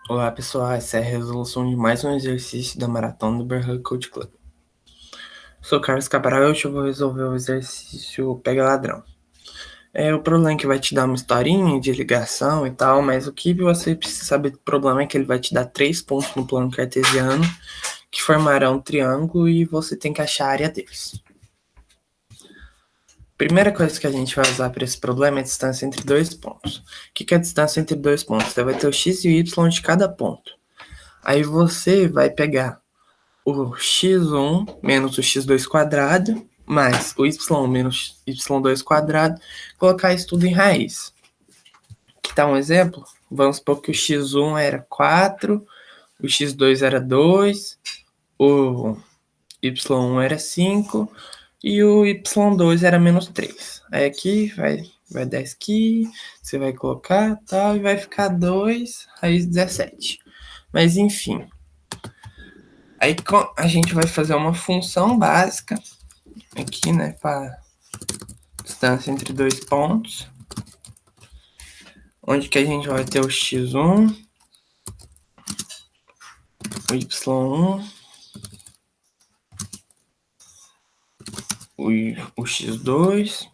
Olá pessoal, essa é a resolução de mais um exercício da Maratona do Berhug Code Club. Sou Carlos Cabral e hoje eu vou resolver o exercício Pega Ladrão. O problema é que vai te dar uma historinha de ligação e tal, mas o que você precisa saber do problema é que ele vai te dar 3 pontos no plano cartesiano que formarão um triângulo e você tem que achar a área deles. Primeira coisa que a gente vai usar para esse problema é a distância entre dois pontos. O que é a distância entre dois pontos? Você vai ter o x e o y de cada ponto. Aí você vai pegar o x1 menos o x2 quadrado, mais o y menos y2 quadrado, colocar isso tudo em raiz. Aqui tá um exemplo. Vamos supor que o x1 era 4, o x2 era 2, o y1 era 5 e o y2 era menos 3. Aí aqui vai dar isso aqui, você vai colocar tal, e vai ficar 2 raiz 17. Mas enfim, aí a gente vai fazer uma função básica aqui, né, para distância entre dois pontos, onde que a gente vai ter o x1, o y1, o x2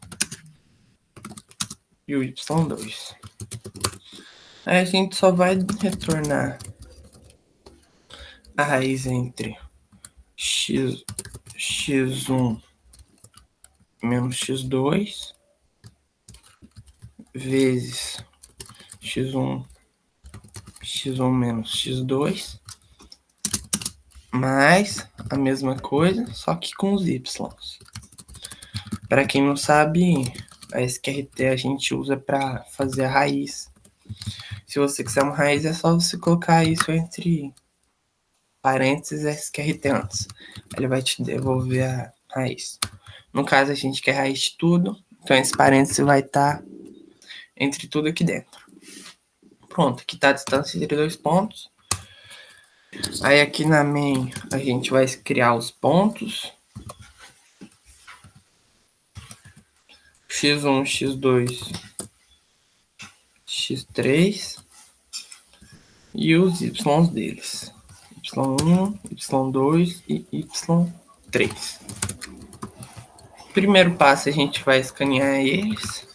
e o y2. Aí a gente só vai retornar a raiz entre x1 menos x2 vezes x1 menos x2 mais a mesma coisa, só que com os y's. Para quem não sabe, a SQRT a gente usa para fazer a raiz. Se você quiser uma raiz, é só você colocar isso entre parênteses SQRT antes. Ele vai te devolver a raiz. No caso, a gente quer raiz de tudo, então esse parênteses vai estar entre tudo aqui dentro. Pronto, aqui está a distância entre dois pontos. Aí aqui na main a gente vai criar os pontos. x1, x2, x3 e os y deles. y1, y2 e y3. Primeiro passo a gente vai escanear eles.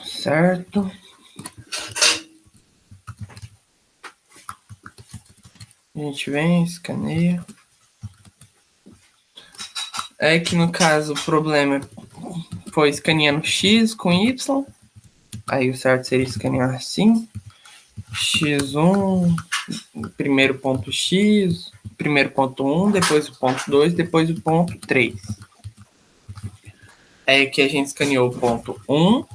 Certo? A gente vem, escaneia. É que no caso o problema foi escaneando x com y. Aí o certo seria escanear assim. x1, primeiro ponto x, primeiro ponto 1, depois o ponto 2, depois o ponto 3. É que a gente escaneou o ponto 1,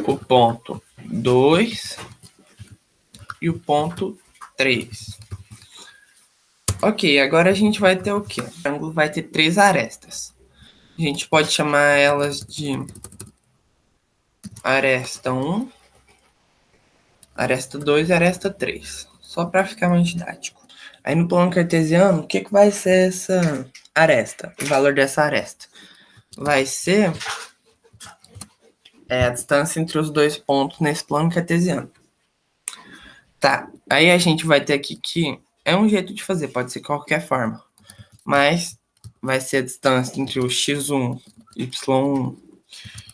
o ponto 2 e o ponto 3. Ok, agora a gente vai ter o quê? O triângulo vai ter 3 arestas. A gente pode chamar elas de aresta 1, aresta 2 e aresta 3. Só para ficar mais didático. Aí no plano cartesiano, o que vai ser essa aresta? O valor dessa aresta vai ser a distância entre os dois pontos nesse plano cartesiano. Tá, aí a gente vai ter aqui que é um jeito de fazer, pode ser qualquer forma, mas vai ser a distância entre o x1, y1,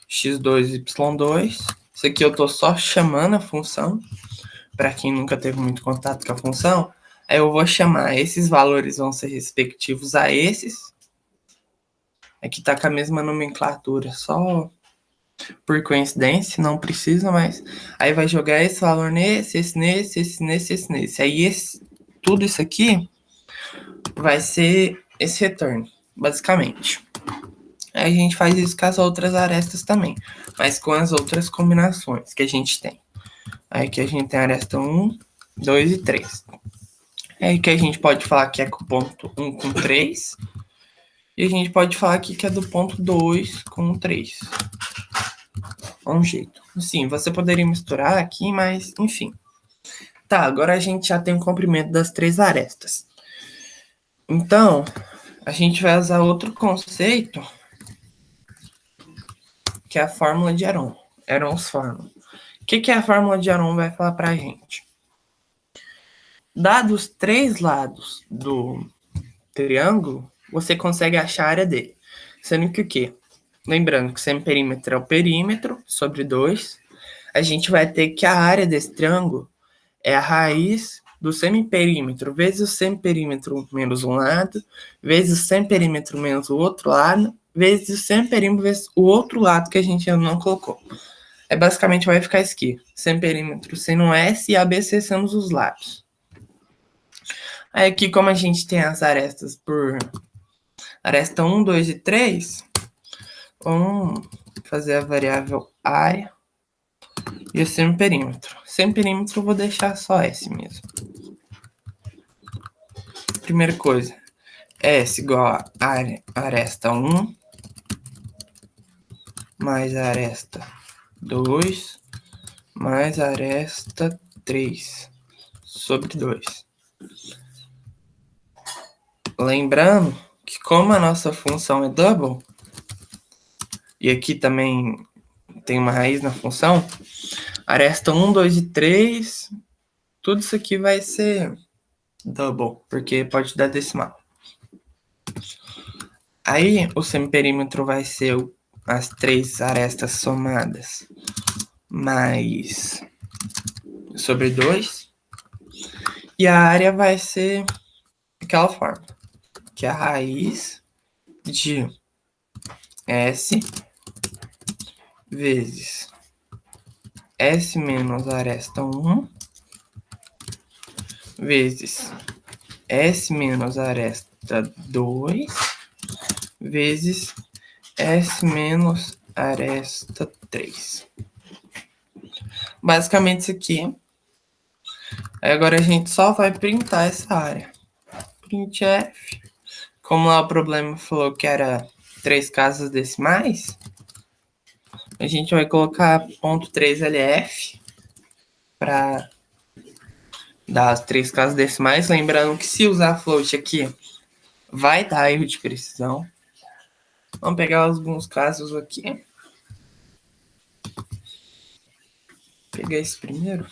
x2 e y2. Isso aqui eu tô só chamando a função, para quem nunca teve muito contato com a função, aí eu vou chamar, esses valores vão ser respectivos a esses. Aqui tá com a mesma nomenclatura, só por coincidência, não precisa, mas aí vai jogar esse valor nesse, esse nesse, esse nesse, esse nesse. Aí tudo isso aqui vai ser esse retorno, basicamente. Aí a gente faz isso com as outras arestas também, mas com as outras combinações que a gente tem. Aí aqui a gente tem a aresta 1, 2 e 3. Aí que a gente pode falar que é com o ponto 1 com 3. E a gente pode falar aqui que é do ponto 2 com 3. Um jeito. Sim, você poderia misturar aqui, mas enfim. Tá, agora a gente já tem o comprimento das 3 arestas. Então, a gente vai usar outro conceito que é a fórmula de Heron. Heron's fórmula. O que a fórmula de Heron vai falar pra gente? Dados 3 lados do triângulo, você consegue achar a área dele. Sendo que o quê? Lembrando que o semiperímetro é o perímetro sobre 2. A gente vai ter que a área desse triângulo é a raiz do semiperímetro vezes o semiperímetro menos um lado, vezes o semiperímetro menos o outro lado, vezes o semiperímetro vezes o outro lado que a gente ainda não colocou. Basicamente vai ficar isso aqui. Semiperímetro sendo um S e ABC sendo os lados. Aí aqui, como a gente tem as arestas por aresta 1, 2 e 3, vamos fazer a variável área e o semiperímetro. Semiperímetro eu vou deixar só S mesmo. Primeira coisa, S igual a aresta 1 mais aresta 2 mais aresta 3 sobre 2. Lembrando que como a nossa função é double, e aqui também tem uma raiz na função, aresta 1, 2 e 3, tudo isso aqui vai ser double, porque pode dar decimal. Aí o semiperímetro vai ser as 3 arestas somadas mais sobre 2. E a área vai ser aquela forma, que é a raiz de S vezes S menos aresta 1 vezes S menos aresta 2 vezes S menos aresta 3. Basicamente isso aqui. Aí agora a gente só vai printar essa área. Printf. Como lá o problema falou que era 3 casas decimais, a gente vai colocar .3lf para dar as 3 casas decimais. Lembrando que se usar float aqui, vai dar erro de precisão. Vamos pegar alguns casos aqui. Vou pegar esse primeiro,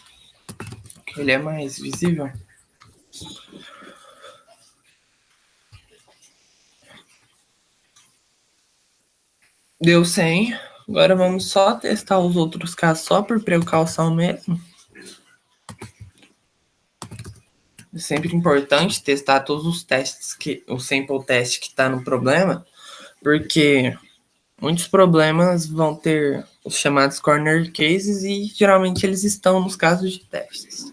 que ele é mais visível. Deu 100. Agora vamos só testar os outros casos, só por precaução mesmo. É sempre importante testar todos os testes, o sample test que está no problema, porque muitos problemas vão ter os chamados corner cases e geralmente eles estão nos casos de testes.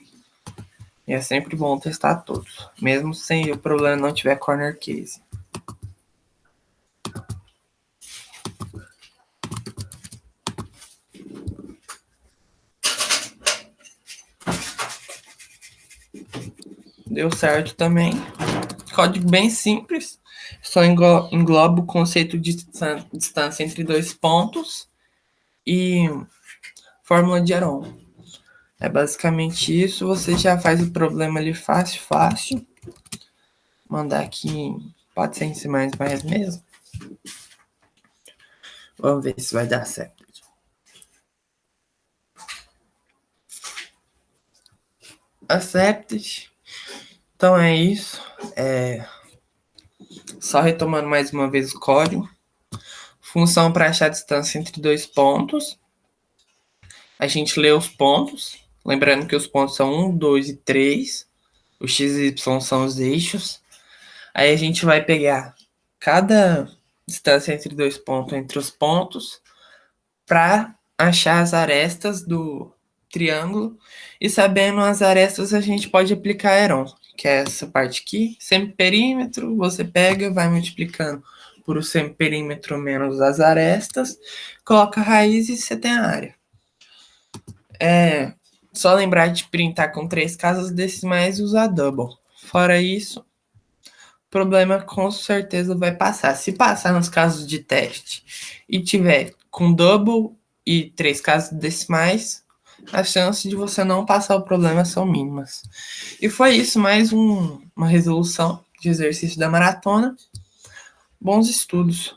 E é sempre bom testar todos, mesmo se o problema não tiver corner case. Deu certo também. Código bem simples. Só engloba o conceito de distância entre 2 pontos e fórmula de Heron. É basicamente isso. Você já faz o problema ali fácil. Mandar aqui, pode ser em C++ mesmo. Vamos ver se vai dar certo. Accepted. Então é isso. Só retomando mais uma vez o código. Função para achar a distância entre 2 pontos. A gente lê os pontos. Lembrando que os pontos são 1, 2 e 3. O x e y são os eixos. Aí a gente vai pegar cada distância entre 2 pontos entre os pontos para achar as arestas do triângulo. E sabendo as arestas, a gente pode aplicar Heron, que é essa parte aqui. Semiperímetro, você pega, vai multiplicando por o semiperímetro menos as arestas, coloca a raiz e você tem a área. Só lembrar de printar com 3 casas decimais e usar double. Fora isso, o problema com certeza vai passar. Se passar nos casos de teste e tiver com double e 3 casas decimais, as chances de você não passar o problema são mínimas. E foi isso, mais uma resolução de exercício da maratona. Bons estudos!